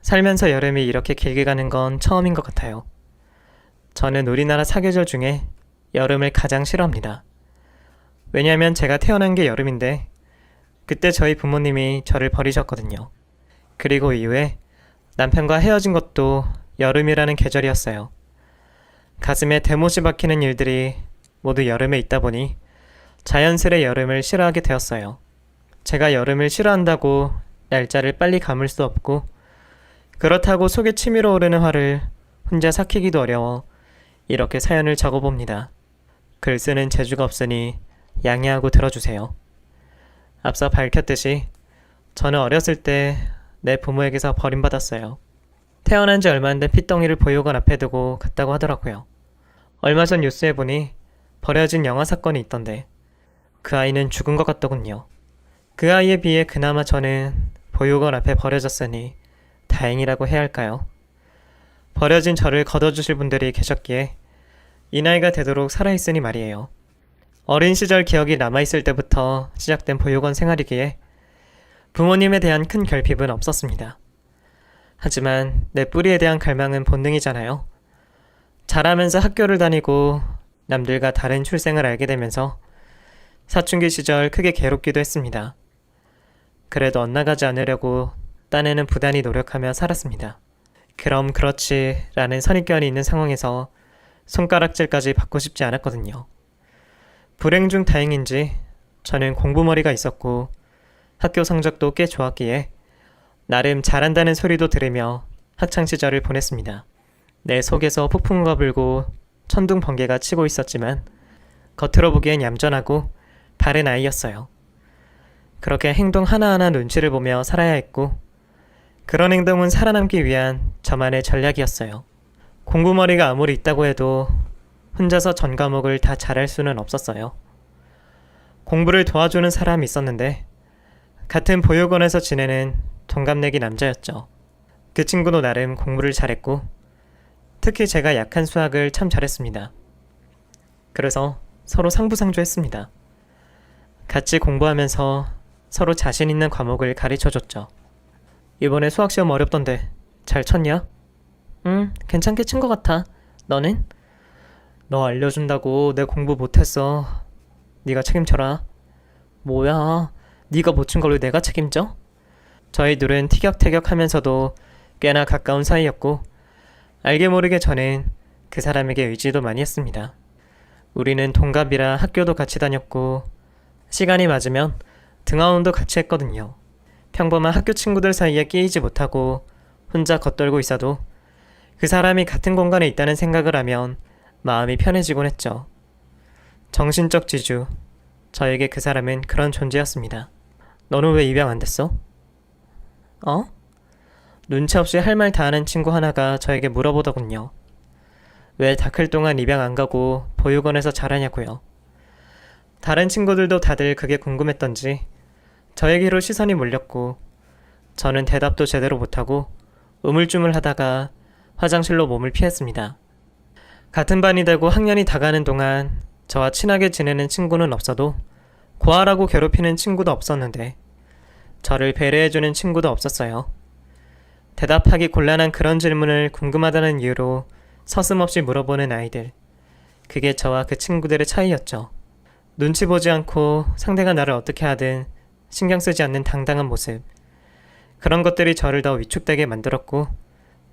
살면서 여름이 이렇게 길게 가는 건 처음인 것 같아요. 저는 우리나라 사계절 중에 여름을 가장 싫어합니다. 왜냐하면 제가 태어난 게 여름인데 그때 저희 부모님이 저를 버리셨거든요. 그리고 이후에 남편과 헤어진 것도 여름이라는 계절이었어요. 가슴에 대못이 박히는 일들이 모두 여름에 있다 보니 자연스레 여름을 싫어하게 되었어요. 제가 여름을 싫어한다고 날짜를 빨리 감을 수 없고 그렇다고 속에 치밀어 오르는 화를 혼자 삭히기도 어려워 이렇게 사연을 적어봅니다. 글 쓰는 재주가 없으니 양해하고 들어주세요. 앞서 밝혔듯이 저는 어렸을 때 내 부모에게서 버림받았어요. 태어난 지 얼마 안 된 핏덩이를 보육원 앞에 두고 갔다고 하더라고요. 얼마 전 뉴스에 보니 버려진 영아 사건이 있던데 그 아이는 죽은 것 같더군요. 그 아이에 비해 그나마 저는 보육원 앞에 버려졌으니 다행이라고 해야 할까요? 버려진 저를 걷어주실 분들이 계셨기에 이 나이가 되도록 살아있으니 말이에요. 어린 시절 기억이 남아있을 때부터 시작된 보육원 생활이기에 부모님에 대한 큰 결핍은 없었습니다. 하지만 내 뿌리에 대한 갈망은 본능이잖아요. 자라면서 학교를 다니고 남들과 다른 출생을 알게 되면서 사춘기 시절 크게 괴롭기도 했습니다. 그래도 엇나가지 않으려고 딴에는 부단히 노력하며 살았습니다. 그럼 그렇지 라는 선입견이 있는 상황에서 손가락질까지 받고 싶지 않았거든요. 불행 중 다행인지 저는 공부머리가 있었고 학교 성적도 꽤 좋았기에 나름 잘한다는 소리도 들으며 학창시절을 보냈습니다. 내 속에서 폭풍우가 불고 천둥 번개가 치고 있었지만 겉으로 보기엔 얌전하고 바른 아이였어요. 그렇게 행동 하나하나 눈치를 보며 살아야 했고 그런 행동은 살아남기 위한 저만의 전략이었어요. 공부머리가 아무리 있다고 해도 혼자서 전 과목을 다 잘할 수는 없었어요. 공부를 도와주는 사람이 있었는데 같은 보육원에서 지내는 동갑내기 남자였죠. 그 친구도 나름 공부를 잘했고 특히 제가 약한 수학을 참 잘했습니다. 그래서 서로 상부상조했습니다. 같이 공부하면서 서로 자신 있는 과목을 가르쳐줬죠. 이번에 수학시험 어렵던데 잘 쳤냐? 괜찮게 친 것 같아. 너는? 너 알려준다고 내 공부 못했어. 네가 책임져라. 뭐야, 네가 못 친 걸로 내가 책임져? 저희 둘은 티격태격하면서도 꽤나 가까운 사이였고 알게 모르게 저는 그 사람에게 의지도 많이 했습니다. 우리는 동갑이라 학교도 같이 다녔고 시간이 맞으면 등하원도 같이 했거든요. 평범한 학교 친구들 사이에 끼이지 못하고 혼자 겉돌고 있어도 그 사람이 같은 공간에 있다는 생각을 하면 마음이 편해지곤 했죠. 정신적 지주, 저에게 그 사람은 그런 존재였습니다. 너는 왜 입양 안 됐어? 어? 눈치 없이 할 말 다 하는 친구 하나가 저에게 물어보더군요. 왜 다 클 동안 입양 안 가고 보육원에서 자라냐고요. 다른 친구들도 다들 그게 궁금했던지 저에게로 시선이 몰렸고 저는 대답도 제대로 못하고 우물쭈물하다가 화장실로 몸을 피했습니다. 같은 반이 되고 학년이 다가는 동안 저와 친하게 지내는 친구는 없어도 고아라고 괴롭히는 친구도 없었는데 저를 배려해주는 친구도 없었어요. 대답하기 곤란한 그런 질문을 궁금하다는 이유로 서슴없이 물어보는 아이들. 그게 저와 그 친구들의 차이였죠. 눈치 보지 않고 상대가 나를 어떻게 하든 신경 쓰지 않는 당당한 모습. 그런 것들이 저를 더 위축되게 만들었고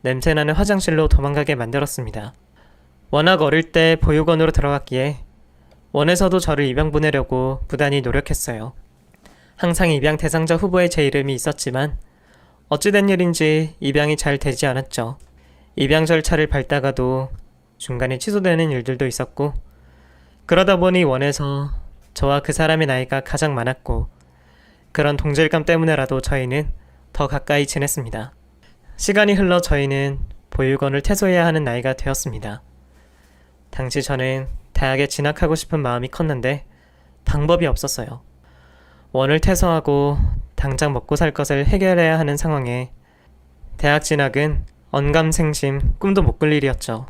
냄새나는 화장실로 도망가게 만들었습니다. 워낙 어릴 때 보육원으로 들어갔기에 원에서도 저를 입양 보내려고 부단히 노력했어요. 항상 입양 대상자 후보에 제 이름이 있었지만 어찌된 일인지 입양이 잘 되지 않았죠. 입양 절차를 밟다가도 중간에 취소되는 일들도 있었고 그러다 보니 원에서 저와 그 사람의 나이가 가장 많았고 그런 동질감 때문에라도 저희는 더 가까이 지냈습니다. 시간이 흘러 저희는 보육원을 퇴소해야 하는 나이가 되었습니다. 당시 저는 대학에 진학하고 싶은 마음이 컸는데 방법이 없었어요. 원을 퇴소하고 당장 먹고 살 것을 해결해야 하는 상황에 대학 진학은 언감생심, 꿈도 못 꿀 일이었죠.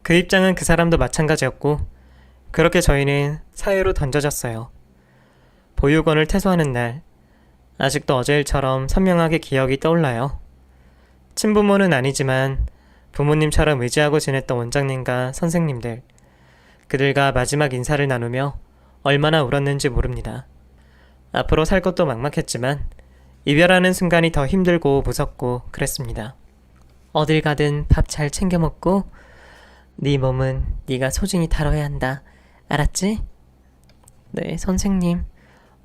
그 입장은 그 사람도 마찬가지였고 그렇게 저희는 사회로 던져졌어요. 보육원을 퇴소하는 날, 아직도 어제 일처럼 선명하게 기억이 떠올라요. 친부모는 아니지만 부모님처럼 의지하고 지냈던 원장님과 선생님들, 그들과 마지막 인사를 나누며 얼마나 울었는지 모릅니다. 앞으로 살 것도 막막했지만 이별하는 순간이 더 힘들고 무섭고 그랬습니다. 어딜 가든 밥 잘 챙겨 먹고 네 몸은 네가 소중히 다뤄야 한다. 알았지? 네, 선생님.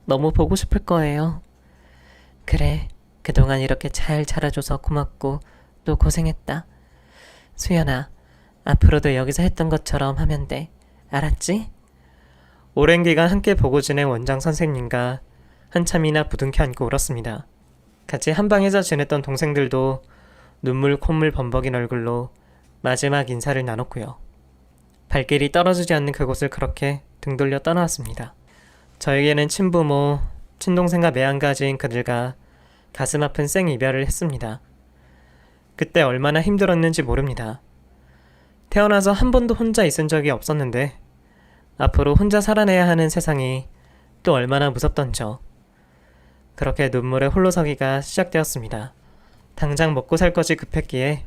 너무 보고 싶을 거예요. 그래, 그동안 이렇게 잘 자라줘서 고맙고 또 고생했다. 수연아, 앞으로도 여기서 했던 것처럼 하면 돼. 알았지? 오랜 기간 함께 보고 지낸 원장 선생님과 한참이나 부둥켜 안고 울었습니다. 같이 한방에서 지냈던 동생들도 눈물 콧물 범벅인 얼굴로 마지막 인사를 나눴고요. 발길이 떨어지지 않는 그곳을 그렇게 등 돌려 떠나왔습니다. 저에게는 친부모, 친동생과 매한가지인 그들과 가슴 아픈 생이별을 했습니다. 그때 얼마나 힘들었는지 모릅니다. 태어나서 한 번도 혼자 있은 적이 없었는데 앞으로 혼자 살아내야 하는 세상이 또 얼마나 무섭던죠. 그렇게 눈물의 홀로서기가 시작되었습니다. 당장 먹고 살 것이 급했기에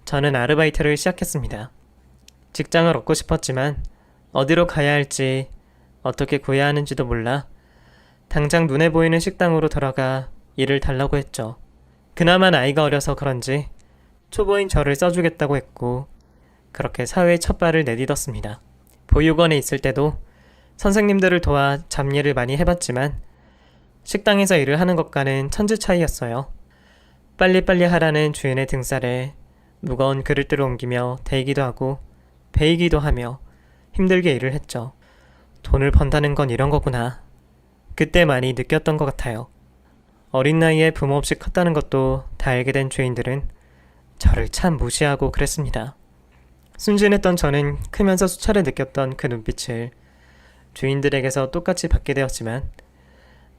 저는 아르바이트를 시작했습니다. 직장을 얻고 싶었지만 어디로 가야 할지 어떻게 구해야 하는지도 몰라 당장 눈에 보이는 식당으로 들어가 일을 달라고 했죠. 그나마 나이가 어려서 그런지 초보인 저를 써주겠다고 했고 그렇게 사회에 첫 발을 내딛었습니다. 보육원에 있을 때도 선생님들을 도와 잡일을 많이 해봤지만 식당에서 일을 하는 것과는 천지 차이였어요. 빨리빨리 하라는 주인의 등살에 무거운 그릇들을 옮기며 대기도 하고 베이기도 하며 힘들게 일을 했죠. 돈을 번다는 건 이런 거구나. 그때 많이 느꼈던 것 같아요. 어린 나이에 부모 없이 컸다는 것도 다 알게 된 주인들은 저를 참 무시하고 그랬습니다. 순진했던 저는 크면서 수차례 느꼈던 그 눈빛을 주인들에게서 똑같이 받게 되었지만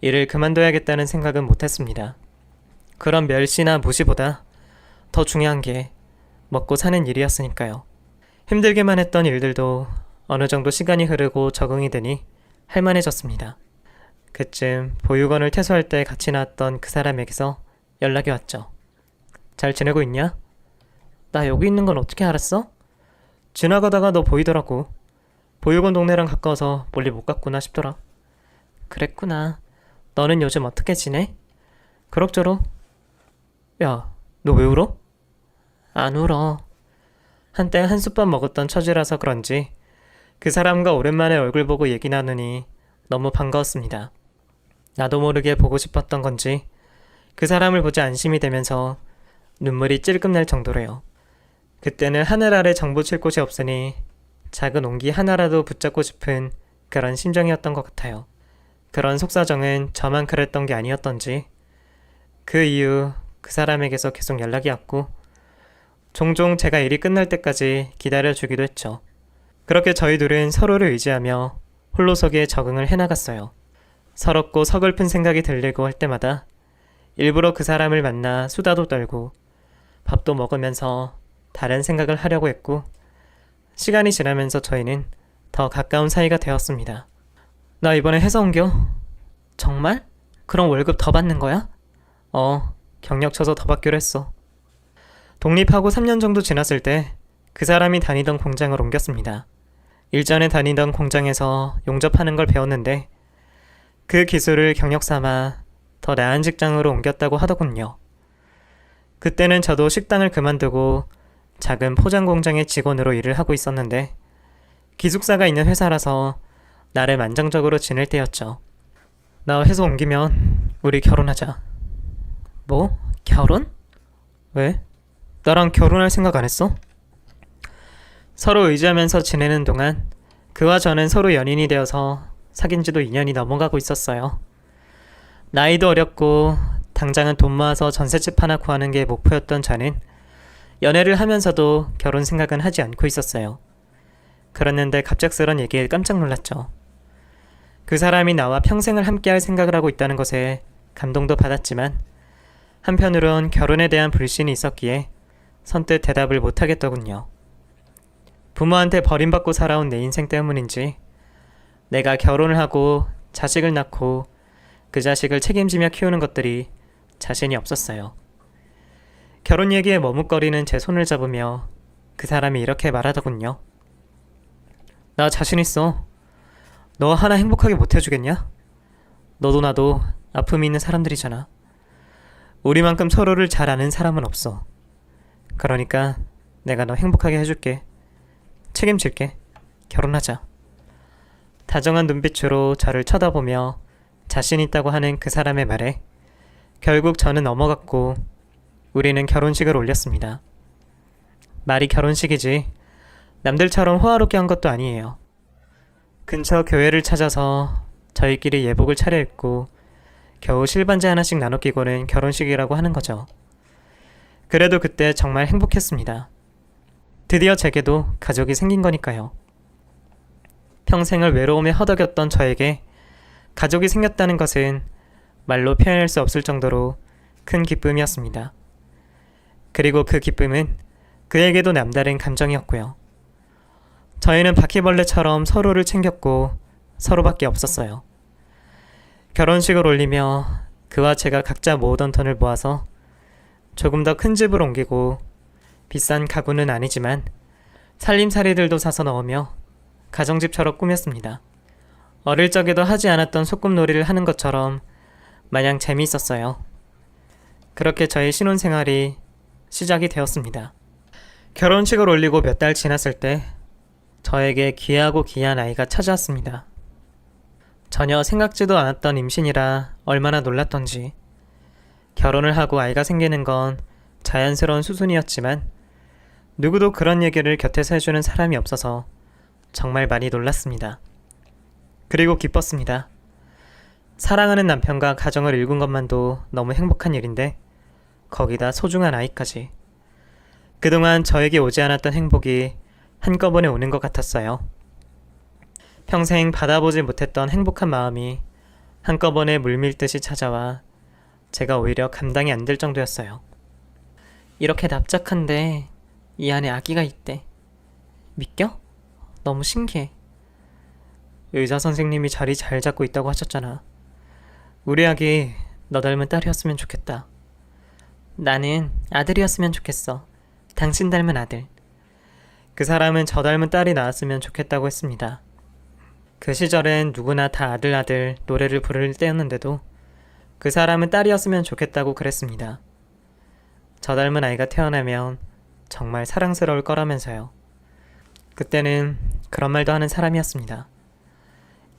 일을 그만둬야겠다는 생각은 못했습니다. 그런 멸시나 무시보다 더 중요한 게 먹고 사는 일이었으니까요. 힘들게만 했던 일들도 어느 정도 시간이 흐르고 적응이 되니 할만해졌습니다. 그쯤 보육원을 퇴소할 때 같이 나왔던 그 사람에게서 연락이 왔죠. 잘 지내고 있냐? 나 여기 있는 건 어떻게 알았어? 지나가다가 너 보이더라고. 보육원 동네랑 가까워서 멀리 못 갔구나 싶더라. 그랬구나. 너는 요즘 어떻게 지내? 그럭저럭. 야, 너 왜 울어? 안 울어. 한때 한솥밥 먹었던 처지라서 그런지 그 사람과 오랜만에 얼굴 보고 얘기 나누니 너무 반가웠습니다. 나도 모르게 보고 싶었던 건지 그 사람을 보지 안심이 되면서 눈물이 찔끔 날 정도로요. 그때는 하늘 아래 정보 칠 곳이 없으니 작은 옹기 하나라도 붙잡고 싶은 그런 심정이었던 것 같아요. 그런 속사정은 저만 그랬던 게 아니었던지 그 이후 그 사람에게서 계속 연락이 왔고 종종 제가 일이 끝날 때까지 기다려주기도 했죠. 그렇게 저희 둘은 서로를 의지하며 홀로서기에 적응을 해나갔어요. 서럽고 서글픈 생각이 들리고 할 때마다 일부러 그 사람을 만나 수다도 떨고 밥도 먹으면서 다른 생각을 하려고 했고 시간이 지나면서 저희는 더 가까운 사이가 되었습니다. 나 이번에 회사 옮겨. 정말? 그럼 월급 더 받는 거야? 경력 쳐서 더 받기로 했어. 독립하고 3년 정도 지났을 때 그 사람이 다니던 공장을 옮겼습니다. 일전에 다니던 공장에서 용접하는 걸 배웠는데 그 기술을 경력 삼아 더 나은 직장으로 옮겼다고 하더군요. 그때는 저도 식당을 그만두고 작은 포장 공장의 직원으로 일을 하고 있었는데 기숙사가 있는 회사라서 나름 안정적으로 지낼 때였죠. 나 회사 옮기면 우리 결혼하자. 뭐? 결혼? 왜? 나랑 결혼할 생각 안 했어? 서로 의지하면서 지내는 동안 그와 저는 서로 연인이 되어서 사귄 지도 2년이 넘어가고 있었어요. 나이도 어렸고 당장은 돈 모아서 전셋집 하나 구하는 게 목표였던 저는 연애를 하면서도 결혼 생각은 하지 않고 있었어요. 그랬는데 갑작스런 얘기에 깜짝 놀랐죠. 그 사람이 나와 평생을 함께할 생각을 하고 있다는 것에 감동도 받았지만 한편으론 결혼에 대한 불신이 있었기에 선뜻 대답을 못하겠더군요. 부모한테 버림받고 살아온 내 인생 때문인지 내가 결혼을 하고 자식을 낳고 그 자식을 책임지며 키우는 것들이 자신이 없었어요. 결혼 얘기에 머뭇거리는 제 손을 잡으며 그 사람이 이렇게 말하더군요. 나 자신 있어. 너 하나 행복하게 못 해주겠냐? 너도 나도 아픔이 있는 사람들이잖아. 우리만큼 서로를 잘 아는 사람은 없어. 그러니까 내가 너 행복하게 해줄게. 책임질게. 결혼하자. 다정한 눈빛으로 저를 쳐다보며 자신 있다고 하는 그 사람의 말에 결국 저는 넘어갔고 우리는 결혼식을 올렸습니다. 말이 결혼식이지 남들처럼 호화롭게 한 것도 아니에요. 근처 교회를 찾아서 저희끼리 예복을 차려입고 겨우 실반지 하나씩 나눠 끼고는 결혼식이라고 하는 거죠. 그래도 그때 정말 행복했습니다. 드디어 제게도 가족이 생긴 거니까요. 평생을 외로움에 허덕였던 저에게 가족이 생겼다는 것은 말로 표현할 수 없을 정도로 큰 기쁨이었습니다. 그리고 그 기쁨은 그에게도 남다른 감정이었고요. 저희는 바퀴벌레처럼 서로를 챙겼고 서로밖에 없었어요. 결혼식을 올리며 그와 제가 각자 모으던 돈을 모아서 조금 더 큰 집을 옮기고 비싼 가구는 아니지만 살림살이들도 사서 넣으며 가정집처럼 꾸몄습니다. 어릴 적에도 하지 않았던 소꿉놀이를 하는 것처럼 마냥 재미있었어요. 그렇게 저의 신혼생활이 시작이 되었습니다. 결혼식을 올리고 몇 달 지났을 때 저에게 귀하고 귀한 아이가 찾아왔습니다. 전혀 생각지도 않았던 임신이라 얼마나 놀랐던지. 결혼을 하고 아이가 생기는 건 자연스러운 수순이었지만 누구도 그런 얘기를 곁에서 해주는 사람이 없어서 정말 많이 놀랐습니다. 그리고 기뻤습니다. 사랑하는 남편과 가정을 이룬 것만도 너무 행복한 일인데 거기다 소중한 아이까지. 그동안 저에게 오지 않았던 행복이 한꺼번에 오는 것 같았어요. 평생 받아보지 못했던 행복한 마음이 한꺼번에 물밀듯이 찾아와 제가 오히려 감당이 안 될 정도였어요. 이렇게 납작한데 이 안에 아기가 있대. 믿겨? 너무 신기해. 의사 선생님이 자리 잘 잡고 있다고 하셨잖아. 우리 아기 너 닮은 딸이었으면 좋겠다. 나는 아들이었으면 좋겠어. 당신 닮은 아들. 그 사람은 저 닮은 딸이 나왔으면 좋겠다고 했습니다. 그 시절엔 누구나 다 아들 노래를 부를 때였는데도 그 사람은 딸이었으면 좋겠다고 그랬습니다. 저 닮은 아이가 태어나면 정말 사랑스러울 거라면서요. 그때는 그런 말도 하는 사람이었습니다.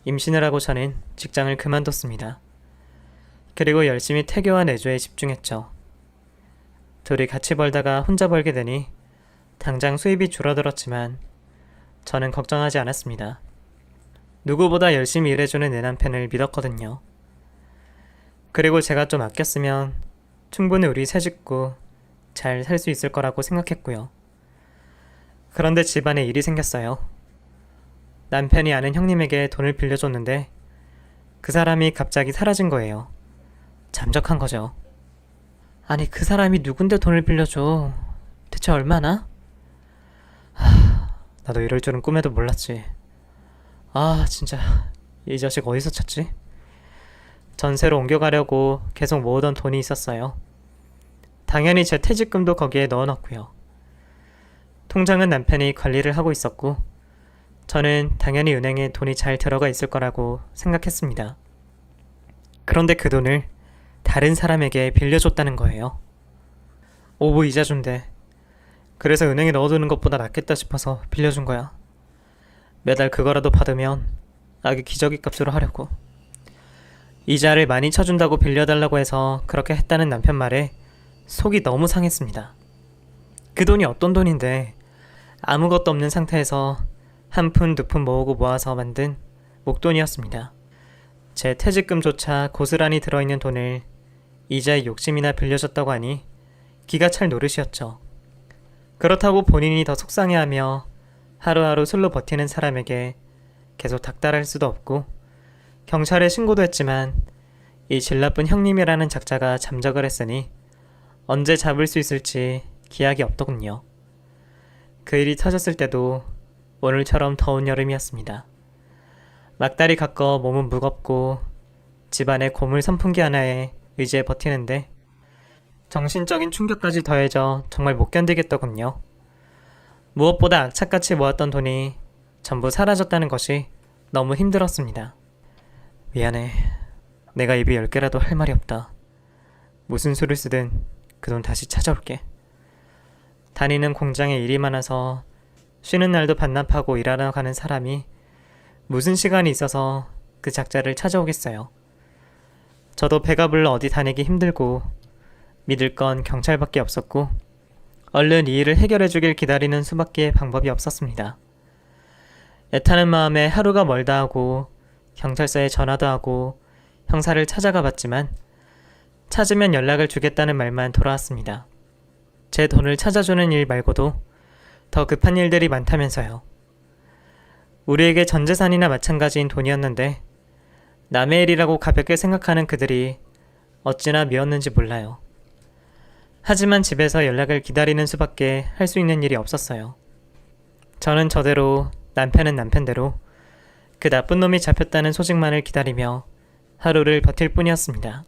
임신을 하고 저는 직장을 그만뒀습니다. 그리고 열심히 태교와 내조에 집중했죠. 둘이 같이 벌다가 혼자 벌게 되니 당장 수입이 줄어들었지만 저는 걱정하지 않았습니다. 누구보다 열심히 일해주는 내 남편을 믿었거든요. 그리고 제가 좀 아꼈으면 충분히 우리 세 식구 잘 살 수 있을 거라고 생각했고요. 그런데 집안에 일이 생겼어요. 남편이 아는 형님에게 돈을 빌려줬는데 그 사람이 갑자기 사라진 거예요. 잠적한 거죠. 아니 그 사람이 누군데 돈을 빌려줘. 대체 얼마나? 나도 이럴 줄은 꿈에도 몰랐지. 아 진짜 이 자식 어디서 찾지? 전세로 옮겨가려고 계속 모으던 돈이 있었어요. 당연히 제 퇴직금도 거기에 넣어놨고요. 통장은 남편이 관리를 하고 있었고 저는 당연히 은행에 돈이 잘 들어가 있을 거라고 생각했습니다. 그런데 그 돈을 다른 사람에게 빌려줬다는 거예요. 오부 이자 준대. 그래서 은행에 넣어두는 것보다 낫겠다 싶어서 빌려준 거야. 매달 그거라도 받으면 아기 기저귀 값으로 하려고. 이자를 많이 쳐준다고 빌려달라고 해서 그렇게 했다는 남편 말에 속이 너무 상했습니다. 그 돈이 어떤 돈인데 아무것도 없는 상태에서 한 푼 두 푼 모으고 모아서 만든 목돈이었습니다. 제 퇴직금조차 고스란히 들어있는 돈을 이자에 욕심이나 빌려줬다고 하니 기가 찰 노릇이었죠. 그렇다고 본인이 더 속상해하며 하루하루 술로 버티는 사람에게 계속 닥달할 수도 없고 경찰에 신고도 했지만 이 질 나쁜 형님이라는 작자가 잠적을 했으니 언제 잡을 수 있을지 기약이 없더군요. 그 일이 터졌을 때도 오늘처럼 더운 여름이었습니다. 막다리 가꿔 몸은 무겁고 집안에 고물 선풍기 하나에 의지해 버티는데 정신적인 충격까지 더해져 정말 못 견디겠더군요. 무엇보다 악착같이 모았던 돈이 전부 사라졌다는 것이 너무 힘들었습니다. 미안해. 내가 입이 10개라도 할 말이 없다. 무슨 수를 쓰든 그 돈 다시 찾아올게. 다니는 공장에 일이 많아서 쉬는 날도 반납하고 일하러 가는 사람이 무슨 시간이 있어서 그 작자를 찾아오겠어요. 저도 배가 불러 어디 다니기 힘들고 믿을 건 경찰밖에 없었고 얼른 이 일을 해결해 주길 기다리는 수밖에 방법이 없었습니다. 애타는 마음에 하루가 멀다 하고 경찰서에 전화도 하고 형사를 찾아가 봤지만 찾으면 연락을 주겠다는 말만 돌아왔습니다. 제 돈을 찾아주는 일 말고도 더 급한 일들이 많다면서요. 우리에게 전 재산이나 마찬가지인 돈이었는데 남의 일이라고 가볍게 생각하는 그들이 어찌나 미웠는지 몰라요. 하지만 집에서 연락을 기다리는 수밖에 할 수 있는 일이 없었어요. 저는 저대로, 남편은 남편대로 그 나쁜 놈이 잡혔다는 소식만을 기다리며 하루를 버틸 뿐이었습니다.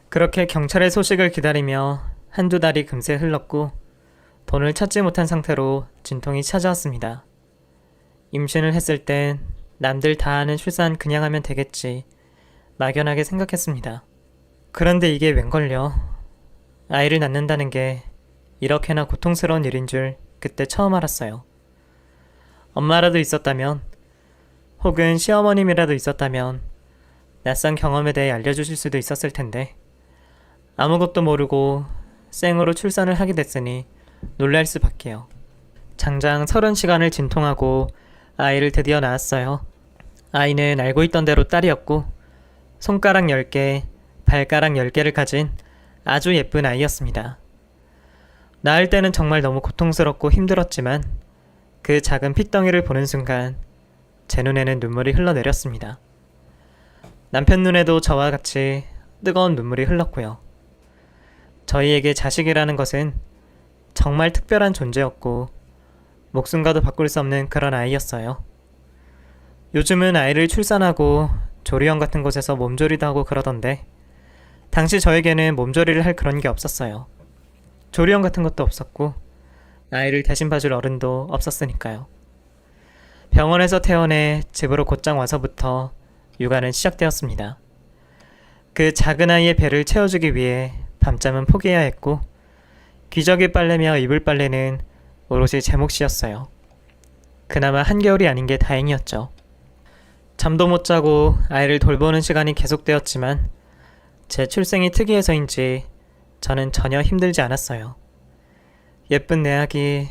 그렇게 경찰의 소식을 기다리며 한두 달이 금세 흘렀고 돈을 찾지 못한 상태로 진통이 찾아왔습니다. 임신을 했을 땐 남들 다 하는 출산 그냥 하면 되겠지 막연하게 생각했습니다. 그런데 이게 웬걸요. 아이를 낳는다는 게 이렇게나 고통스러운 일인 줄 그때 처음 알았어요. 엄마라도 있었다면 혹은 시어머님이라도 있었다면 낯선 경험에 대해 알려주실 수도 있었을 텐데 아무것도 모르고 생으로 출산을 하게 됐으니 놀랄 수밖에요. 장장 30시간을 진통하고 아이를 드디어 낳았어요. 아이는 알고 있던 대로 딸이었고 손가락 10개, 발가락 10개를 가진 아주 예쁜 아이였습니다. 낳을 때는 정말 너무 고통스럽고 힘들었지만 그 작은 핏덩이를 보는 순간 제 눈에는 눈물이 흘러내렸습니다. 남편 눈에도 저와 같이 뜨거운 눈물이 흘렀고요. 저희에게 자식이라는 것은 정말 특별한 존재였고 목숨과도 바꿀 수 없는 그런 아이였어요. 요즘은 아이를 출산하고 조리원 같은 곳에서 몸조리도 하고 그러던데 당시 저에게는 몸조리를 할 그런 게 없었어요. 조리원 같은 것도 없었고 아이를 대신 봐줄 어른도 없었으니까요. 병원에서 퇴원해 집으로 곧장 와서부터 육아는 시작되었습니다. 그 작은 아이의 배를 채워주기 위해 밤잠은 포기해야 했고 기저귀 빨래며 이불 빨래는 오롯이 제 몫이었어요. 그나마 한겨울이 아닌 게 다행이었죠. 잠도 못 자고 아이를 돌보는 시간이 계속되었지만 제 출생이 특이해서인지 저는 전혀 힘들지 않았어요. 예쁜 내 아기,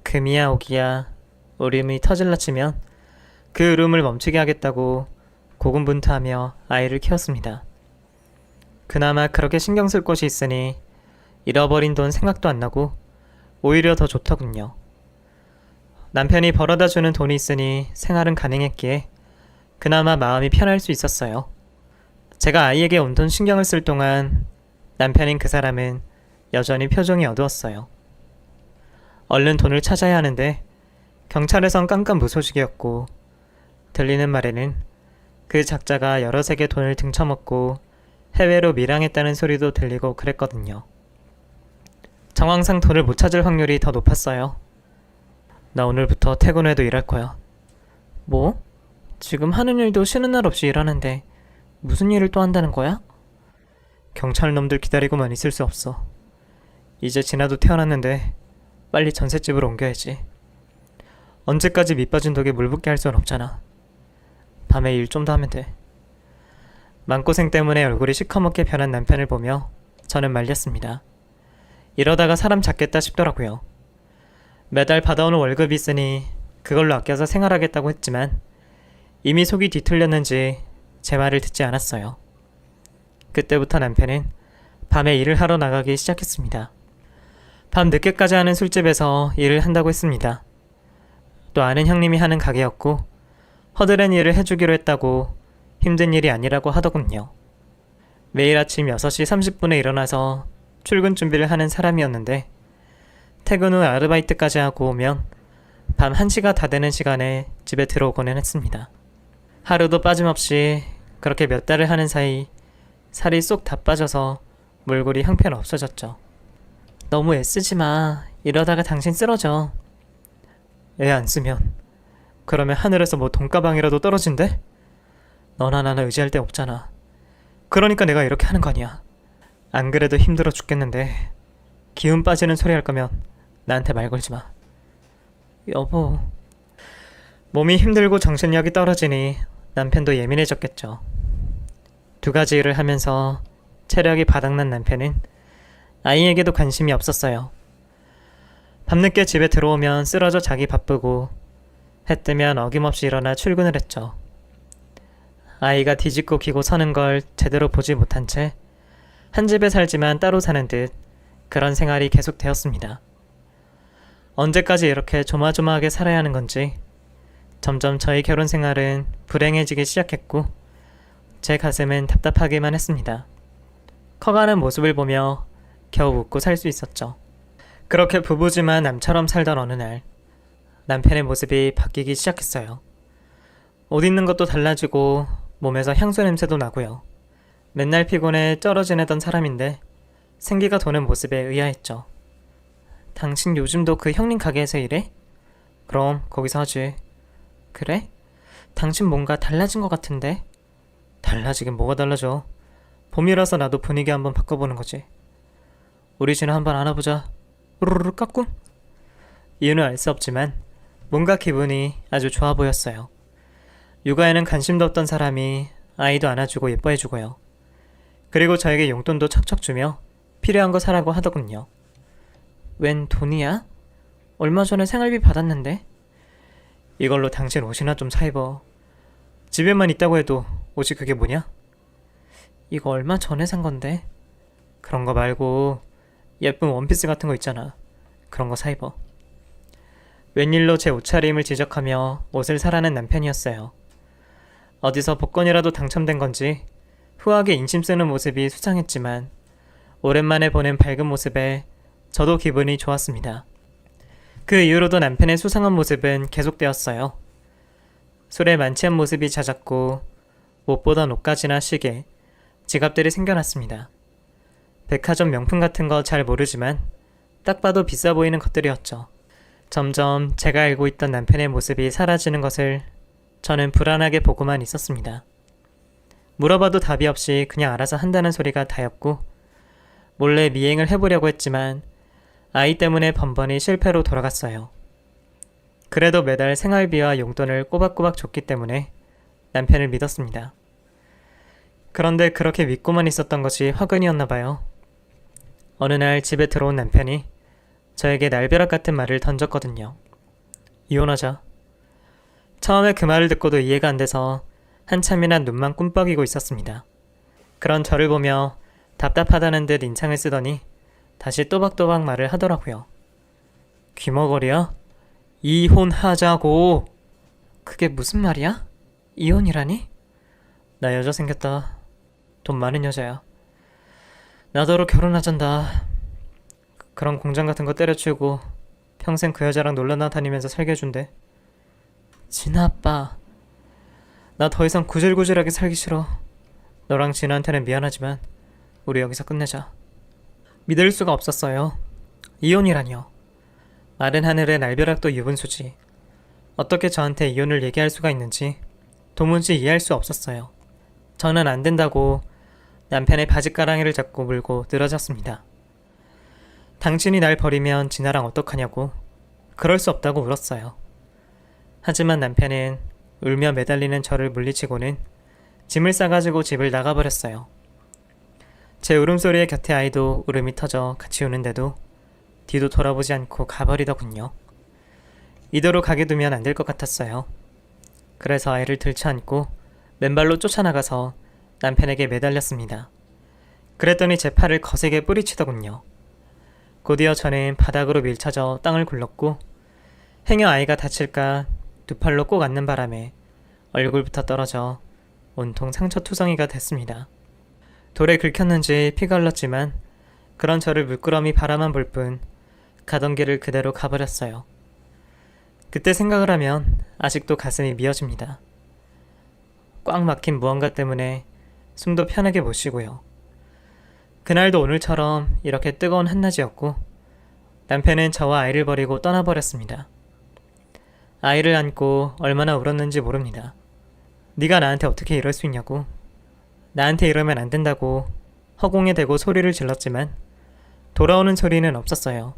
금이야 오기야 울음이 터질라 치면 그 울음을 멈추게 하겠다고 고군분투하며 아이를 키웠습니다. 그나마 그렇게 신경 쓸 곳이 있으니 잃어버린 돈 생각도 안 나고 오히려 더 좋더군요. 남편이 벌어다 주는 돈이 있으니 생활은 가능했기에 그나마 마음이 편할 수 있었어요. 제가 아이에게 온통 신경을 쓸 동안 남편인 그 사람은 여전히 표정이 어두웠어요. 얼른 돈을 찾아야 하는데 경찰에선 깜깜무소식이었고 들리는 말에는 그 작자가 여러 색의 돈을 등쳐먹고 해외로 밀항했다는 소리도 들리고 그랬거든요. 정황상 돈을 못 찾을 확률이 더 높았어요. 나 오늘부터 퇴근 후에도 일할 거야. 뭐? 지금 하는 일도 쉬는 날 없이 일하는데 무슨 일을 또 한다는 거야? 경찰 놈들 기다리고만 있을 수 없어. 이제 진아도 태어났는데 빨리 전셋집으로 옮겨야지. 언제까지 밑빠진 독에 물 붓게 할 순 없잖아. 밤에 일 좀 더 하면 돼. 마음고생 때문에 얼굴이 시커멓게 변한 남편을 보며 저는 말렸습니다. 이러다가 사람 잡겠다 싶더라고요. 매달 받아오는 월급이 있으니 그걸로 아껴서 생활하겠다고 했지만 이미 속이 뒤틀렸는지 제 말을 듣지 않았어요. 그때부터 남편은 밤에 일을 하러 나가기 시작했습니다. 밤 늦게까지 하는 술집에서 일을 한다고 했습니다. 또 아는 형님이 하는 가게였고 허드렛 일을 해주기로 했다고 힘든 일이 아니라고 하더군요. 매일 아침 6시 30분에 일어나서 출근 준비를 하는 사람이었는데 퇴근 후 아르바이트까지 하고 오면 밤 1시가 다 되는 시간에 집에 들어오고는 했습니다. 하루도 빠짐없이 그렇게 몇 달을 하는 사이 살이 쏙 다 빠져서 몰골이 형편 없어졌죠. 너무 애쓰지 마. 이러다가 당신 쓰러져. 애 안 쓰면 그러면 하늘에서 뭐 돈가방이라도 떨어진대? 너나 나나 의지할 데 없잖아. 그러니까 내가 이렇게 하는 거 아니야. 안 그래도 힘들어 죽겠는데 기운 빠지는 소리 할 거면 나한테 말 걸지 마. 여보. 몸이 힘들고 정신력이 떨어지니 남편도 예민해졌겠죠. 두 가지 일을 하면서 체력이 바닥난 남편은 아이에게도 관심이 없었어요. 밤늦게 집에 들어오면 쓰러져 자기 바쁘고 해 뜨면 어김없이 일어나 출근을 했죠. 아이가 뒤집고 기고 서는 걸 제대로 보지 못한 채 한 집에 살지만 따로 사는 듯 그런 생활이 계속되었습니다. 언제까지 이렇게 조마조마하게 살아야 하는 건지 점점 저희 결혼 생활은 불행해지기 시작했고 제 가슴은 답답하기만 했습니다. 커가는 모습을 보며 겨우 웃고 살 수 있었죠. 그렇게 부부지만 남처럼 살던 어느 날 남편의 모습이 바뀌기 시작했어요. 옷 입는 것도 달라지고 몸에서 향수 냄새도 나고요. 맨날 피곤해 쩔어 지내던 사람인데 생기가 도는 모습에 의아했죠. 당신 요즘도 그 형님 가게에서 일해? 그럼 거기서 하지. 그래? 당신 뭔가 달라진 것 같은데? 달라지긴 뭐가 달라져. 봄이라서 나도 분위기 한번 바꿔보는 거지. 우리 집은 한번 안아보자. 우르르 까꿍. 이유는 알 수 없지만 뭔가 기분이 아주 좋아 보였어요. 육아에는 관심도 없던 사람이 아이도 안아주고 예뻐해주고요. 그리고 저에게 용돈도 척척 주며 필요한 거 사라고 하더군요. 웬 돈이야? 얼마 전에 생활비 받았는데? 이걸로 당신 옷이나 좀 사 입어. 집에만 있다고 해도 옷이 그게 뭐냐? 이거 얼마 전에 산 건데? 그런 거 말고 예쁜 원피스 같은 거 있잖아. 그런 거 사 입어. 웬일로 제 옷차림을 지적하며 옷을 사라는 남편이었어요. 어디서 복권이라도 당첨된 건지 후하게 인심 쓰는 모습이 수상했지만 오랜만에 보는 밝은 모습에 저도 기분이 좋았습니다. 그 이후로도 남편의 수상한 모습은 계속되었어요. 술에 만취한 모습이 잦았고 못 보던 옷가지나 시계, 지갑들이 생겨났습니다. 백화점 명품 같은 거 잘 모르지만 딱 봐도 비싸 보이는 것들이었죠. 점점 제가 알고 있던 남편의 모습이 사라지는 것을 저는 불안하게 보고만 있었습니다. 물어봐도 답이 없이 그냥 알아서 한다는 소리가 다였고 몰래 미행을 해보려고 했지만 아이 때문에 번번이 실패로 돌아갔어요. 그래도 매달 생활비와 용돈을 꼬박꼬박 줬기 때문에 남편을 믿었습니다. 그런데 그렇게 믿고만 있었던 것이 화근이었나 봐요. 어느 날 집에 들어온 남편이 저에게 날벼락 같은 말을 던졌거든요. 이혼하자. 처음에 그 말을 듣고도 이해가 안 돼서 한참이나 눈만 꿈뻑이고 있었습니다. 그런 저를 보며 답답하다는 듯 인상을 쓰더니 다시 또박또박 말을 하더라고요. 귀머거리야? 이혼하자고! 그게 무슨 말이야? 이혼이라니? 나 여자 생겼다. 돈 많은 여자야. 나더러 결혼하잔다. 그런 공장 같은 거 때려치우고 평생 그 여자랑 놀러나 다니면서 살게 해준대. 진아 아빠. 나 더 이상 구질구질하게 살기 싫어. 너랑 진아한테는 미안하지만 우리 여기서 끝내자. 믿을 수가 없었어요. 이혼이라뇨. 마른 하늘에 날벼락도 유분수지. 어떻게 저한테 이혼을 얘기할 수가 있는지 도무지 이해할 수 없었어요. 저는 안 된다고 남편의 바지가랑이를 잡고 물고 늘어졌습니다. 당신이 날 버리면 진아랑 어떡하냐고. 그럴 수 없다고 울었어요. 하지만 남편은 울며 매달리는 저를 물리치고는 짐을 싸가지고 집을 나가버렸어요. 제 울음소리에 곁에 아이도 울음이 터져 같이 우는데도 뒤도 돌아보지 않고 가버리더군요. 이대로 가게 두면 안 될 것 같았어요. 그래서 아이를 들쳐안고 맨발로 쫓아나가서 남편에게 매달렸습니다. 그랬더니 제 팔을 거세게 뿌리치더군요. 곧이어 저는 바닥으로 밀쳐져 땅을 굴렀고 행여 아이가 다칠까 두 팔로 꼭 안는 바람에 얼굴부터 떨어져 온통 상처투성이가 됐습니다. 돌에 긁혔는지 피가 흘렀지만 그런 저를 물끄러미 바라만 볼 뿐 가던 길을 그대로 가버렸어요. 그때 생각을 하면 아직도 가슴이 미어집니다. 꽉 막힌 무언가 때문에 숨도 편하게 못 쉬고요. 그날도 오늘처럼 이렇게 뜨거운 한낮이었고 남편은 저와 아이를 버리고 떠나버렸습니다. 아이를 안고 얼마나 울었는지 모릅니다. 네가 나한테 어떻게 이럴 수 있냐고, 나한테 이러면 안 된다고 허공에 대고 소리를 질렀지만 돌아오는 소리는 없었어요.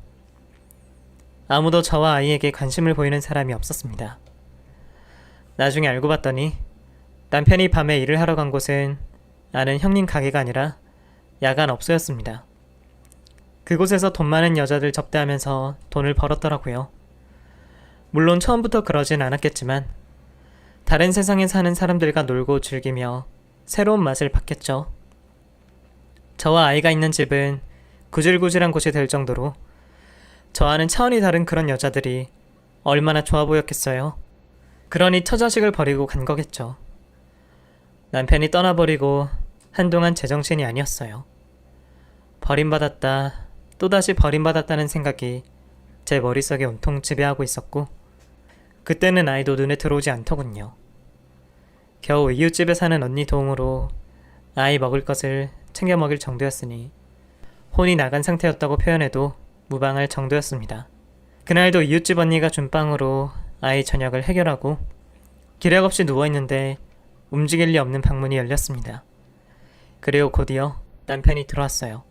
아무도 저와 아이에게 관심을 보이는 사람이 없었습니다. 나중에 알고 봤더니 남편이 밤에 일을 하러 간 곳은 아는 형님 가게가 아니라 야간 업소였습니다. 그곳에서 돈 많은 여자들 접대하면서 돈을 벌었더라고요. 물론 처음부터 그러진 않았겠지만 다른 세상에 사는 사람들과 놀고 즐기며 새로운 맛을 봤겠죠. 저와 아이가 있는 집은 구질구질한 곳이 될 정도로 저와는 차원이 다른 그런 여자들이 얼마나 좋아 보였겠어요. 그러니 처자식을 버리고 간 거겠죠. 남편이 떠나버리고 한동안 제정신이 아니었어요. 버림받았다, 또다시 버림받았다는 생각이 제 머릿속에 온통 지배하고 있었고 그때는 아이도 눈에 들어오지 않더군요. 겨우 이웃집에 사는 언니 도움으로 아이 먹을 것을 챙겨 먹일 정도였으니 혼이 나간 상태였다고 표현해도 무방할 정도였습니다. 그날도 이웃집 언니가 준 빵으로 아이 저녁을 해결하고 기력 없이 누워있는데 움직일 리 없는 방문이 열렸습니다. 그리고 곧이어 남편이 들어왔어요.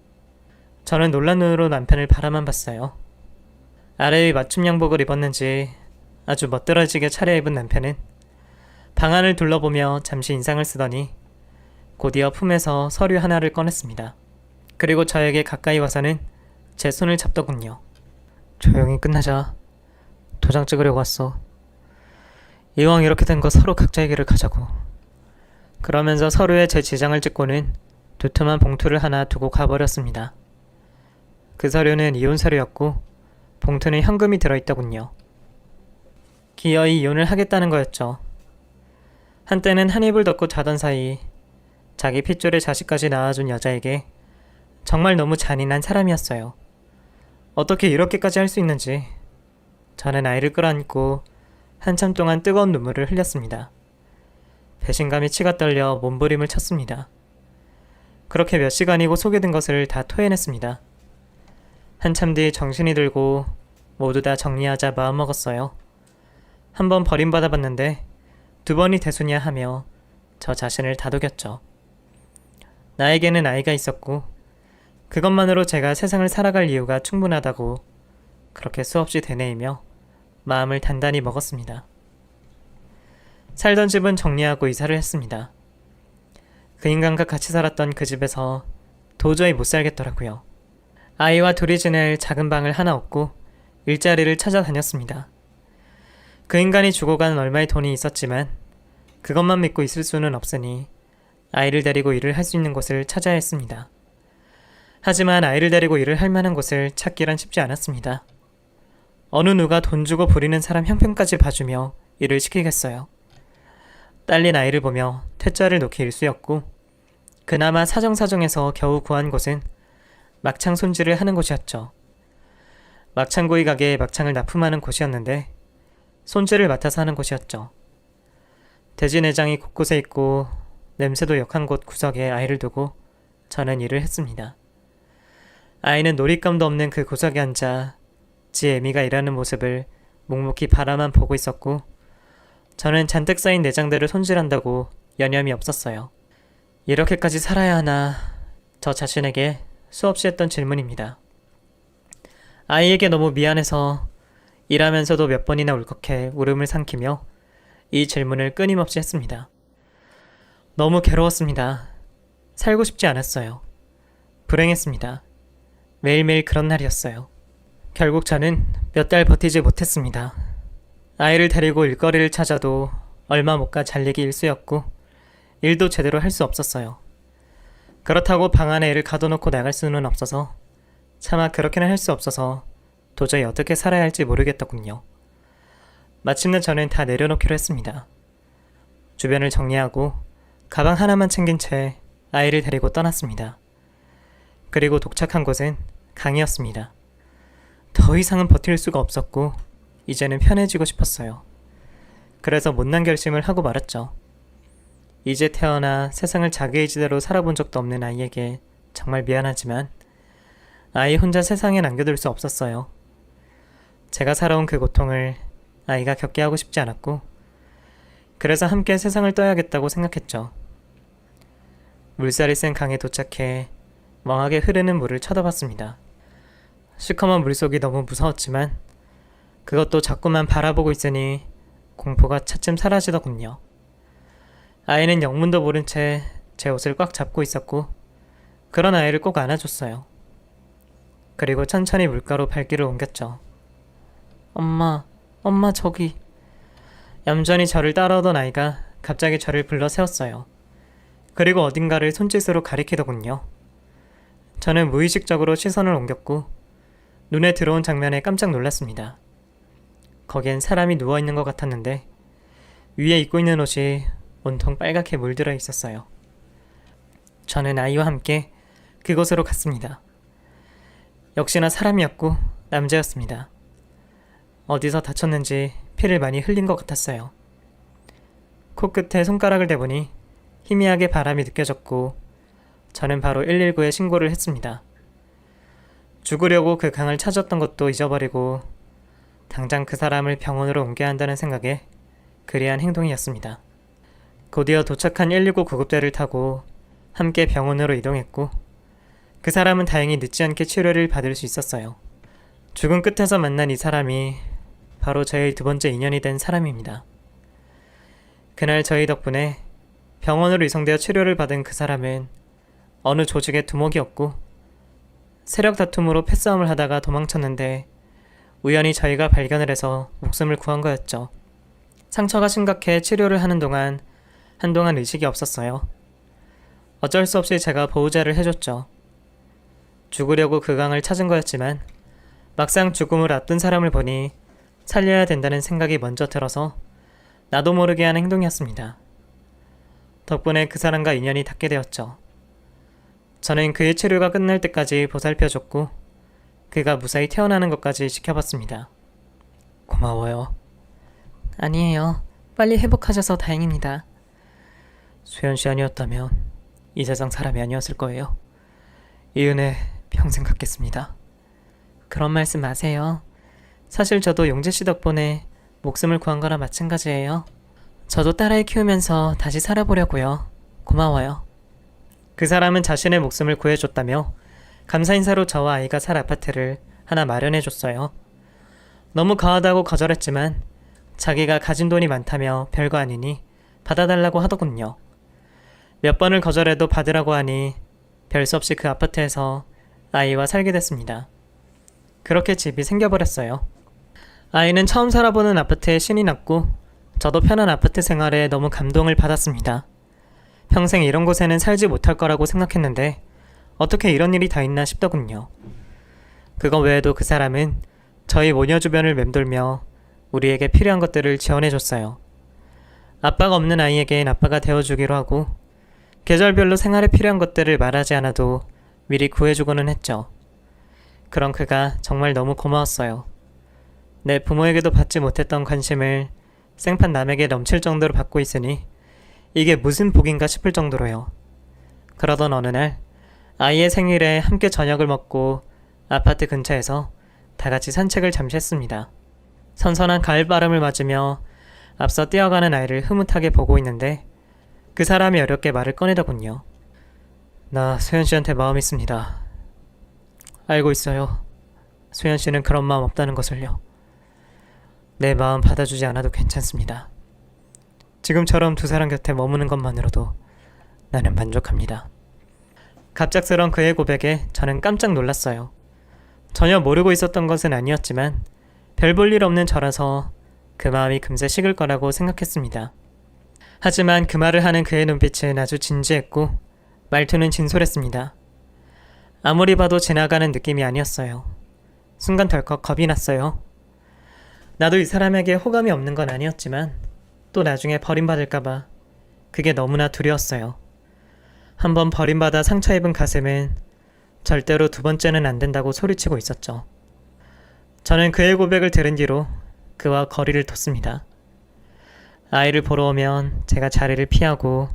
저는 놀란 눈으로 남편을 바라만 봤어요. 아래의 맞춤 양복을 입었는지 아주 멋들어지게 차려입은 남편은 방 안을 둘러보며 잠시 인상을 쓰더니 곧이어 품에서 서류 하나를 꺼냈습니다. 그리고 저에게 가까이 와서는 제 손을 잡더군요. 조용히 끝나자. 도장 찍으려고 왔어. 이왕 이렇게 된 거 서로 각자의 길을 가자고. 그러면서 서류에 제 지장을 찍고는 두툼한 봉투를 하나 두고 가버렸습니다. 그 서류는 이혼 서류였고 봉투는 현금이 들어있더군요. 기어이 이혼을 하겠다는 거였죠. 한때는 한 입을 덮고 자던 사이 자기 핏줄의 자식까지 낳아준 여자에게 정말 너무 잔인한 사람이었어요. 어떻게 이렇게까지 할 수 있는지 저는 아이를 끌어안고 한참 동안 뜨거운 눈물을 흘렸습니다. 배신감이 치가 떨려 몸부림을 쳤습니다. 그렇게 몇 시간이고 속에 든 것을 다 토해냈습니다. 한참 뒤 정신이 들고 모두 다 정리하자 마음먹었어요. 한 번 버림받아봤는데 두 번이 대수냐 하며 저 자신을 다독였죠. 나에게는 아이가 있었고 그것만으로 제가 세상을 살아갈 이유가 충분하다고 그렇게 수없이 되뇌이며 마음을 단단히 먹었습니다. 살던 집은 정리하고 이사를 했습니다. 그 인간과 같이 살았던 그 집에서 도저히 못 살겠더라고요. 아이와 둘이 지낼 작은 방을 하나 얻고 일자리를 찾아다녔습니다. 그 인간이 주고 간 얼마의 돈이 있었지만 그것만 믿고 있을 수는 없으니 아이를 데리고 일을 할 수 있는 곳을 찾아야 했습니다. 하지만 아이를 데리고 일을 할 만한 곳을 찾기란 쉽지 않았습니다. 어느 누가 돈 주고 부리는 사람 형편까지 봐주며 일을 시키겠어요. 딸린 아이를 보며 퇴짜를 놓기 일쑤였고 그나마 사정사정해서 겨우 구한 곳은 막창 손질을 하는 곳이었죠. 막창구이 가게에 막창을 납품하는 곳이었는데 손질을 맡아서 하는 곳이었죠. 돼지 내장이 곳곳에 있고 냄새도 역한 곳 구석에 아이를 두고 저는 일을 했습니다. 아이는 놀잇감도 없는 그 구석에 앉아 지 애미가 일하는 모습을 묵묵히 바라만 보고 있었고 저는 잔뜩 쌓인 내장들을 손질한다고 여념이 없었어요. 이렇게까지 살아야 하나 저 자신에게 수없이 했던 질문입니다. 아이에게 너무 미안해서 일하면서도 몇 번이나 울컥해 울음을 삼키며 이 질문을 끊임없이 했습니다. 너무 괴로웠습니다. 살고 싶지 않았어요. 불행했습니다. 매일매일 그런 날이었어요. 결국 저는 몇 달 버티지 못했습니다. 아이를 데리고 일거리를 찾아도 얼마 못 가 잘리기 일쑤였고 일도 제대로 할 수 없었어요. 그렇다고 방 안에 애를 가둬놓고 나갈 수는 없어서 차마 그렇게는 할 수 없어서 도저히 어떻게 살아야 할지 모르겠더군요. 마침내 저는 다 내려놓기로 했습니다. 주변을 정리하고 가방 하나만 챙긴 채 아이를 데리고 떠났습니다. 그리고 도착한 곳은 강이었습니다. 더 이상은 버틸 수가 없었고 이제는 편해지고 싶었어요. 그래서 못난 결심을 하고 말았죠. 이제 태어나 세상을 자기 의지대로 살아본 적도 없는 아이에게 정말 미안하지만 아이 혼자 세상에 남겨둘 수 없었어요. 제가 살아온 그 고통을 아이가 겪게 하고 싶지 않았고, 그래서 함께 세상을 떠야겠다고 생각했죠. 물살이 센 강에 도착해 멍하게 흐르는 물을 쳐다봤습니다. 시커먼 물속이 너무 무서웠지만 그것도 자꾸만 바라보고 있으니 공포가 차츰 사라지더군요. 아이는 영문도 모른 채 제 옷을 꽉 잡고 있었고, 그런 아이를 꼭 안아줬어요. 그리고 천천히 물가로 발길을 옮겼죠. 엄마, 엄마 저기. 얌전히 저를 따라오던 아이가 갑자기 저를 불러 세웠어요. 그리고 어딘가를 손짓으로 가리키더군요. 저는 무의식적으로 시선을 옮겼고 눈에 들어온 장면에 깜짝 놀랐습니다. 거기엔 사람이 누워있는 것 같았는데 위에 입고 있는 옷이 온통 빨갛게 물들어 있었어요. 저는 아이와 함께 그곳으로 갔습니다. 역시나 사람이었고 남자였습니다. 어디서 다쳤는지 피를 많이 흘린 것 같았어요. 코끝에 손가락을 대보니 희미하게 바람이 느껴졌고 저는 바로 119에 신고를 했습니다. 죽으려고 그 강을 찾았던 것도 잊어버리고 당장 그 사람을 병원으로 옮겨야 한다는 생각에 그리한 행동이었습니다. 곧이어 도착한 119 구급대를 타고 함께 병원으로 이동했고 그 사람은 다행히 늦지 않게 치료를 받을 수 있었어요. 죽음 끝에서 만난 이 사람이 바로 저의 두 번째 인연이 된 사람입니다. 그날 저희 덕분에 병원으로 이송되어 치료를 받은 그 사람은 어느 조직의 두목이었고 세력 다툼으로 패싸움을 하다가 도망쳤는데 우연히 저희가 발견을 해서 목숨을 구한 거였죠. 상처가 심각해 치료를 하는 동안 한동안 의식이 없었어요. 어쩔 수 없이 제가 보호자를 해줬죠. 죽으려고 그 강을 찾은 거였지만 막상 죽음을 앞둔 사람을 보니 살려야 된다는 생각이 먼저 들어서 나도 모르게 한 행동이었습니다. 덕분에 그 사람과 인연이 닿게 되었죠. 저는 그의 치료가 끝날 때까지 보살펴줬고 그가 무사히 태어나는 것까지 지켜봤습니다. 고마워요. 아니에요. 빨리 회복하셔서 다행입니다. 수연씨 아니었다면 이 세상 사람이 아니었을 거예요. 이 은혜 평생 갚겠습니다. 그런 말씀 마세요. 사실 저도 용재씨 덕분에 목숨을 구한 거나 마찬가지예요. 저도 딸아이 키우면서 다시 살아보려고요. 고마워요. 그 사람은 자신의 목숨을 구해줬다며 감사 인사로 저와 아이가 살 아파트를 하나 마련해줬어요. 너무 과하다고 거절했지만 자기가 가진 돈이 많다며 별거 아니니 받아달라고 하더군요. 몇 번을 거절해도 받으라고 하니 별 수 없이 그 아파트에서 아이와 살게 됐습니다. 그렇게 집이 생겨버렸어요. 아이는 처음 살아보는 아파트에 신이 났고 저도 편한 아파트 생활에 너무 감동을 받았습니다. 평생 이런 곳에는 살지 못할 거라고 생각했는데 어떻게 이런 일이 다 있나 싶더군요. 그거 외에도 그 사람은 저희 모녀 주변을 맴돌며 우리에게 필요한 것들을 지원해줬어요. 아빠가 없는 아이에겐 아빠가 되어주기로 하고 계절별로 생활에 필요한 것들을 말하지 않아도 미리 구해주고는 했죠. 그런 그가 정말 너무 고마웠어요. 내 부모에게도 받지 못했던 관심을 생판 남에게 넘칠 정도로 받고 있으니 이게 무슨 복인가 싶을 정도로요. 그러던 어느 날 아이의 생일에 함께 저녁을 먹고 아파트 근처에서 다 같이 산책을 잠시 했습니다. 선선한 가을바람을 맞으며 앞서 뛰어가는 아이를 흐뭇하게 보고 있는데 그 사람이 어렵게 말을 꺼내더군요. 나 소연씨한테 마음 있습니다. 알고 있어요. 소연씨는 그런 마음 없다는 것을요. 내 마음 받아주지 않아도 괜찮습니다. 지금처럼 두 사람 곁에 머무는 것만으로도 나는 만족합니다. 갑작스런 그의 고백에 저는 깜짝 놀랐어요. 전혀 모르고 있었던 것은 아니었지만 별 볼 일 없는 저라서 그 마음이 금세 식을 거라고 생각했습니다. 하지만 그 말을 하는 그의 눈빛은 아주 진지했고 말투는 진솔했습니다. 아무리 봐도 지나가는 느낌이 아니었어요. 순간 덜컥 겁이 났어요. 나도 이 사람에게 호감이 없는 건 아니었지만 또 나중에 버림받을까봐 그게 너무나 두려웠어요. 한번 버림받아 상처 입은 가슴은 절대로 두 번째는 안 된다고 소리치고 있었죠. 저는 그의 고백을 들은 뒤로 그와 거리를 뒀습니다. 아이를 보러 오면 제가 자리를 피하고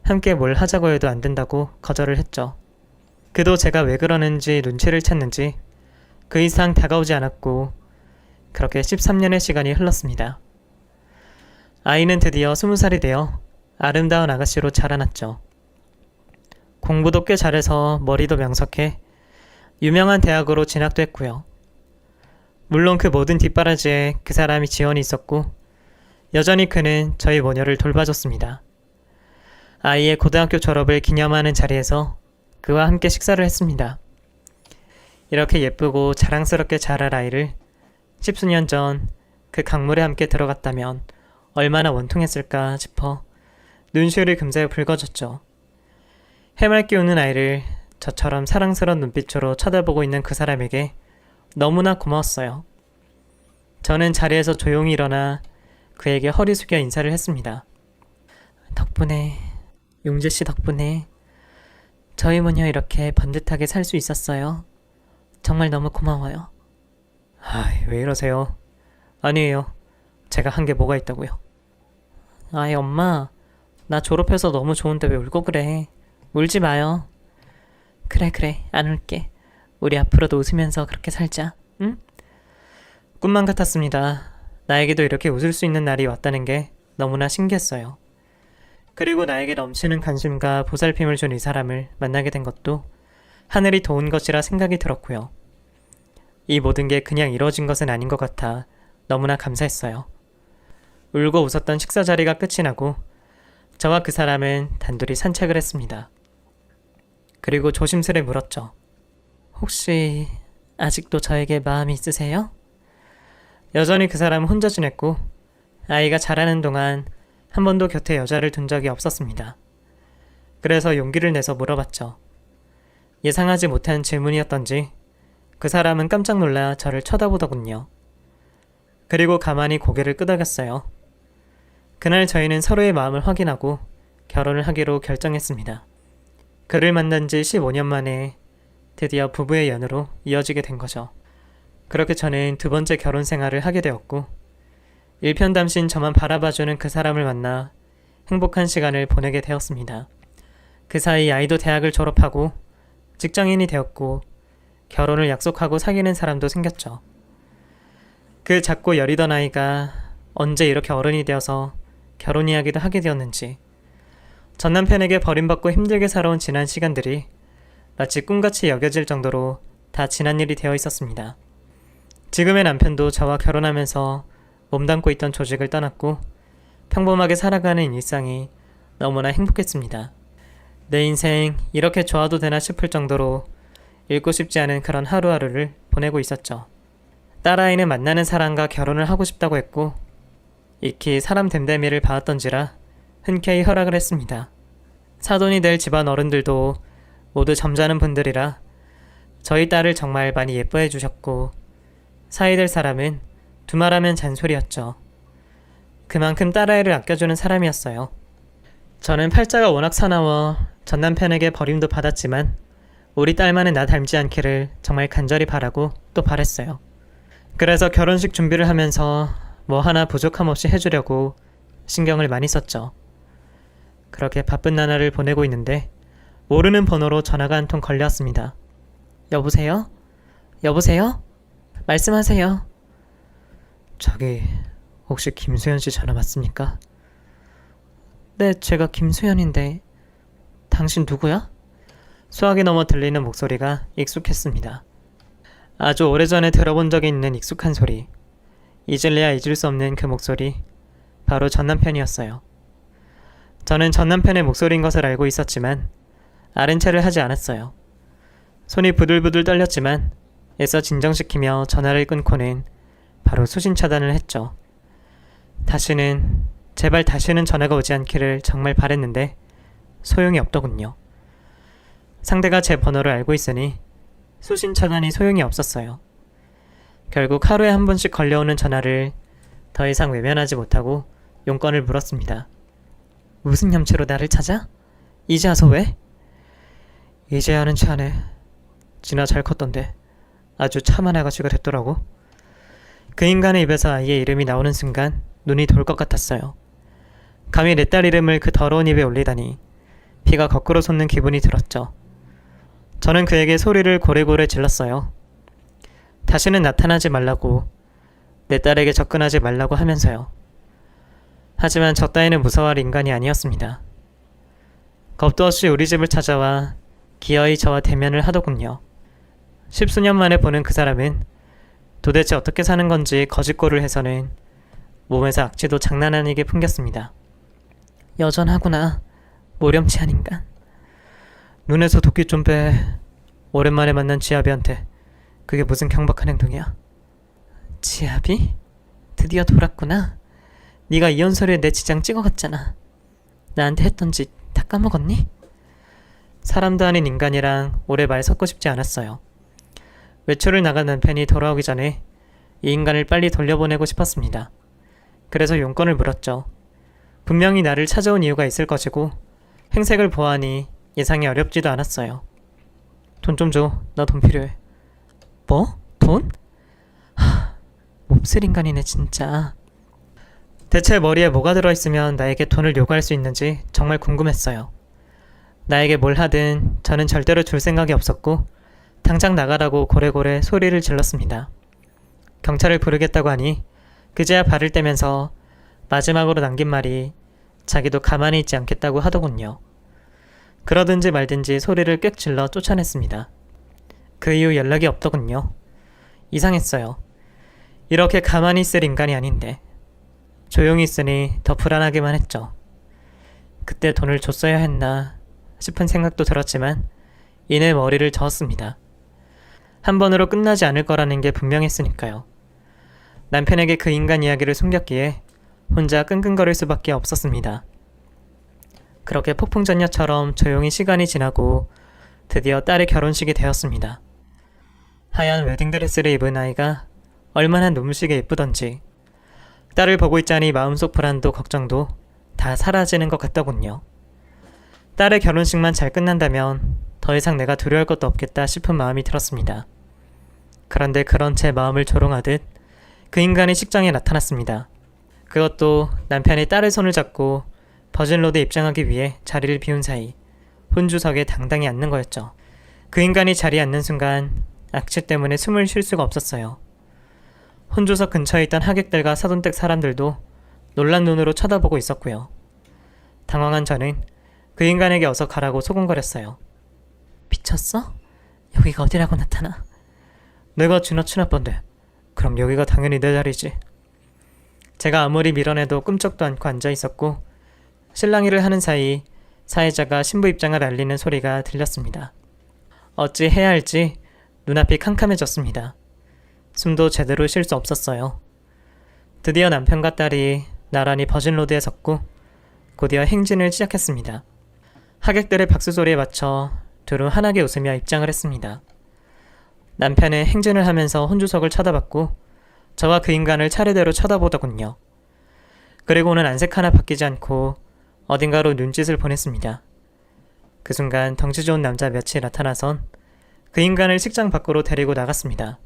함께 뭘 하자고 해도 안 된다고 거절을 했죠. 그도 제가 왜 그러는지 눈치를 챘는지 그 이상 다가오지 않았고 그렇게 13년의 시간이 흘렀습니다. 아이는 드디어 20살이 되어 아름다운 아가씨로 자라났죠. 공부도 꽤 잘해서 머리도 명석해 유명한 대학으로 진학도 했고요. 물론 그 모든 뒷바라지에 그 사람이 지원이 있었고 여전히 그는 저희 모녀를 돌봐줬습니다. 아이의 고등학교 졸업을 기념하는 자리에서 그와 함께 식사를 했습니다. 이렇게 예쁘고 자랑스럽게 자랄 아이를 10수년 전 그 강물에 함께 들어갔다면 얼마나 원통했을까 싶어 눈시울이 금세 붉어졌죠. 해맑게 웃는 아이를 저처럼 사랑스러운 눈빛으로 쳐다보고 있는 그 사람에게 너무나 고마웠어요. 저는 자리에서 조용히 일어나 그에게 허리 숙여 인사를 했습니다. 덕분에, 용재씨 덕분에 저희 모녀 이렇게 번듯하게 살 수 있었어요. 정말 너무 고마워요. 왜 이러세요? 아니에요. 제가 한 게 뭐가 있다고요. 엄마, 나 졸업해서 너무 좋은데 왜 울고 그래. 울지 마요. 그래, 안 울게. 우리 앞으로도 웃으면서 그렇게 살자, 응? 꿈만 같았습니다. 나에게도 이렇게 웃을 수 있는 날이 왔다는 게 너무나 신기했어요. 그리고 나에게 넘치는 관심과 보살핌을 준 이 사람을 만나게 된 것도 하늘이 도운 것이라 생각이 들었고요. 이 모든 게 그냥 이루어진 것은 아닌 것 같아 너무나 감사했어요. 울고 웃었던 식사 자리가 끝이 나고 저와 그 사람은 단둘이 산책을 했습니다. 그리고 조심스레 물었죠. 혹시 아직도 저에게 마음이 있으세요? 여전히 그 사람은 혼자 지냈고 아이가 자라는 동안 한 번도 곁에 여자를 둔 적이 없었습니다. 그래서 용기를 내서 물어봤죠. 예상하지 못한 질문이었던지 그 사람은 깜짝 놀라 저를 쳐다보더군요. 그리고 가만히 고개를 끄덕였어요. 그날 저희는 서로의 마음을 확인하고 결혼을 하기로 결정했습니다. 그를 만난 지 15년 만에 드디어 부부의 연으로 이어지게 된 거죠. 그렇게 저는 두 번째 결혼 생활을 하게 되었고 일편담신 저만 바라봐주는 그 사람을 만나 행복한 시간을 보내게 되었습니다. 그 사이 아이도 대학을 졸업하고 직장인이 되었고 결혼을 약속하고 사귀는 사람도 생겼죠. 그 작고 여리던 아이가 언제 이렇게 어른이 되어서 결혼 이야기도 하게 되었는지 전 남편에게 버림받고 힘들게 살아온 지난 시간들이 마치 꿈같이 여겨질 정도로 다 지난 일이 되어 있었습니다. 지금의 남편도 저와 결혼하면서 몸담고 있던 조직을 떠났고 평범하게 살아가는 일상이 너무나 행복했습니다. 내 인생 이렇게 좋아도 되나 싶을 정도로 읽고 싶지 않은 그런 하루하루를 보내고 있었죠. 딸아이는 만나는 사람과 결혼을 하고 싶다고 했고 익히 사람 됨됨이를 봐왔던지라 흔쾌히 허락을 했습니다. 사돈이 될 집안 어른들도 모두 점잖은 분들이라 저희 딸을 정말 많이 예뻐해 주셨고 사이 될 사람은 두말하면 잔소리였죠. 그만큼 딸아이를 아껴주는 사람이었어요. 저는 팔자가 워낙 사나워 전 남편에게 버림도 받았지만 우리 딸만은 나 닮지 않기를 정말 간절히 바라고 또 바랬어요. 그래서 결혼식 준비를 하면서 뭐 하나 부족함 없이 해주려고 신경을 많이 썼죠. 그렇게 바쁜 나날을 보내고 있는데 모르는 번호로 전화가 한 통 걸려왔습니다. 여보세요? 여보세요? 말씀하세요. 저기 혹시 김수현 씨 전화 맞습니까? 네, 제가 김수현인데 당신 누구야? 수화기 넘어 들리는 목소리가 익숙했습니다. 아주 오래전에 들어본 적이 있는 익숙한 소리. 잊을래야 잊을 수 없는 그 목소리. 바로 전 남편이었어요. 저는 전 남편의 목소리인 것을 알고 있었지만 아는 체를 하지 않았어요. 손이 부들부들 떨렸지만 애써 진정시키며 전화를 끊고는 바로 수신 차단을 했죠. 제발 다시는 전화가 오지 않기를 정말 바랬는데 소용이 없더군요. 상대가 제 번호를 알고 있으니 수신 차단이 소용이 없었어요. 결국 하루에 한 번씩 걸려오는 전화를 더 이상 외면하지 못하고 용건을 물었습니다. 무슨 념치로 나를 찾아? 이제 와서 왜? 이제야는 차네. 지나 잘 컸던데 아주 참한 아가씨가 됐더라고. 그 인간의 입에서 아이의 이름이 나오는 순간 눈이 돌 것 같았어요. 감히 내 딸 이름을 그 더러운 입에 올리다니 피가 거꾸로 솟는 기분이 들었죠. 저는 그에게 소리를 고래고래 질렀어요. 다시는 나타나지 말라고, 내 딸에게 접근하지 말라고 하면서요. 하지만 저 따위는 무서워할 인간이 아니었습니다. 겁도 없이 우리 집을 찾아와 기어이 저와 대면을 하더군요. 십수년 만에 보는 그 사람은 도대체 어떻게 사는 건지 거짓골을 해서는 몸에서 악취도 장난 아니게 풍겼습니다. 여전하구나. 모렴치한 인간. 눈에서 도끼 좀 빼. 오랜만에 만난 지아비한테 그게 무슨 경박한 행동이야. 지아비? 드디어 돌았구나. 네가 이혼서류에 내 지장 찍어갔잖아. 나한테 했던 짓 다 까먹었니? 사람도 아닌 인간이랑 오래 말 섞고 싶지 않았어요. 외출을 나간 남편이 돌아오기 전에 이 인간을 빨리 돌려보내고 싶었습니다. 그래서 용건을 물었죠. 분명히 나를 찾아온 이유가 있을 것이고 행색을 보아하니 예상이 어렵지도 않았어요. 돈 좀 줘. 나 돈 필요해. 뭐? 돈? 몹쓸 인간이네 진짜. 대체 머리에 뭐가 들어있으면 나에게 돈을 요구할 수 있는지 정말 궁금했어요. 나에게 뭘 하든 저는 절대로 줄 생각이 없었고 당장 나가라고 고래고래 소리를 질렀습니다. 경찰을 부르겠다고 하니 그제야 발을 떼면서 마지막으로 남긴 말이 자기도 가만히 있지 않겠다고 하더군요. 그러든지 말든지 소리를 꽥 질러 쫓아냈습니다. 그 이후 연락이 없더군요. 이상했어요. 이렇게 가만히 있을 인간이 아닌데 조용히 있으니 더 불안하기만 했죠. 그때 돈을 줬어야 했나 싶은 생각도 들었지만 이내 머리를 저었습니다. 한 번으로 끝나지 않을 거라는 게 분명했으니까요. 남편에게 그 인간 이야기를 숨겼기에 혼자 끙끙거릴 수밖에 없었습니다. 그렇게 폭풍전야처럼 조용히 시간이 지나고 드디어 딸의 결혼식이 되었습니다. 하얀 웨딩드레스를 입은 아이가 얼마나 눈부시게 예쁘던지 딸을 보고 있자니 마음속 불안도 걱정도 다 사라지는 것 같더군요. 딸의 결혼식만 잘 끝난다면 더 이상 내가 두려워할 것도 없겠다 싶은 마음이 들었습니다. 그런데 그런 제 마음을 조롱하듯 그 인간이 식장에 나타났습니다. 그것도 남편이 딸의 손을 잡고 버진로드에 입장하기 위해 자리를 비운 사이 혼주석에 당당히 앉는 거였죠. 그 인간이 자리에 앉는 순간 악취 때문에 숨을 쉴 수가 없었어요. 혼주석 근처에 있던 하객들과 사돈댁 사람들도 놀란 눈으로 쳐다보고 있었고요. 당황한 저는 그 인간에게 어서 가라고 소곤거렸어요. 미쳤어? 여기가 어디라고 나타나? 내가 지나 친아빠인데 그럼 여기가 당연히 내 자리지. 제가 아무리 밀어내도 꿈쩍도 않고 앉아있었고 실랑이를 하는 사이 사회자가 신부 입장을 알리는 소리가 들렸습니다. 어찌 해야 할지 눈앞이 캄캄해졌습니다. 숨도 제대로 쉴 수 없었어요. 드디어 남편과 딸이 나란히 버진로드에 섰고 곧이어 행진을 시작했습니다. 하객들의 박수 소리에 맞춰 둘은 환하게 웃으며 입장을 했습니다. 남편은 행진을 하면서 혼주석을 쳐다봤고 저와 그 인간을 차례대로 쳐다보더군요. 그리고는 안색 하나 바뀌지 않고 어딘가로 눈짓을 보냈습니다. 그 순간 덩치 좋은 남자 몇이 나타나선 그 인간을 식장 밖으로 데리고 나갔습니다.